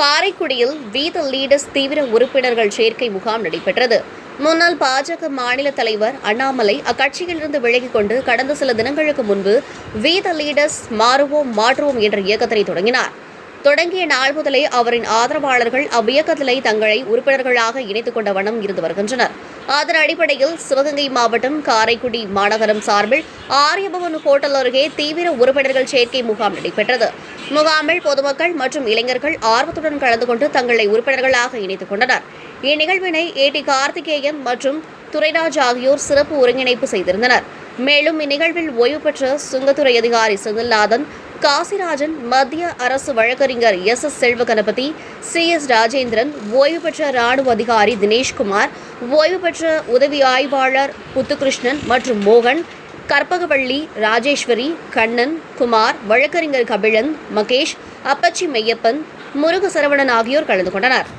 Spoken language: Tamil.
காரைக்குடியில் வீத லீடர்ஸ் தீவிர உறுப்பினர்கள் சேர்க்கை முகாம் நடைபெற்றது. முன்னாள் பாஜக மாநில தலைவர் அண்ணாமலை அக்கட்சியிலிருந்து விலகிக் கொண்டு கடந்த சில தினங்களுக்கு முன்பு வீத லீடர்ஸ் மாற்றுவோம் என்ற இயக்கத்தினை தொடங்கினார். தொடங்கிய நாள் முதலே அவரின் ஆதரவாளர்கள் அவ்வியக்கத்திலே தங்களை உறுப்பினர்களாக இணைத்துக் கொண்ட வண்ணம் இருந்து வருகின்றனர். அதன் அடிப்படையில் சிவகங்கை மாவட்டம் காரைக்குடி மாநகரம் சார்பில் ஆரியபவன் ஹோட்டல் அருகே தீவிர உறுப்பினர்கள் சேர்க்கை முகாம் நடைபெற்றது. முகாமில் பொதுமக்கள் மற்றும் இளைஞர்கள் ஆர்வத்துடன் கலந்து கொண்டு தங்களை உறுப்பினர்களாக இணைத்துக் கொண்டனர். இந்நிகழ்வினை ஏடி கார்த்திகேயன் மற்றும் துரைராஜ் ஆகியோர் சிறப்பு ஒருங்கிணைப்பு செய்திருந்தனர். மேலும் இந்நிகழ்வில் ஓய்வு பெற்ற சுங்கத்துறை அதிகாரி செந்தில்நாதன், காசிராஜன், மத்திய அரசு வழக்கறிஞர் எஸ். செல்வ கணபதி, CS ராஜேந்திரன், ஓய்வு பெற்ற ராணுவ அதிகாரி தினேஷ்குமார், ஓய்வு பெற்ற உதவி ஆய்வாளர் புத்துகிருஷ்ணன் மற்றும் மோகன், கற்பகவள்ளி, ராஜேஸ்வரி, கண்ணன், குமார், வழக்கறிஞர் கபிலன், மகேஷ், அப்பச்சி மெய்யப்பன், முருக சரவணன் ஆகியோர் கலந்து கொண்டனர்.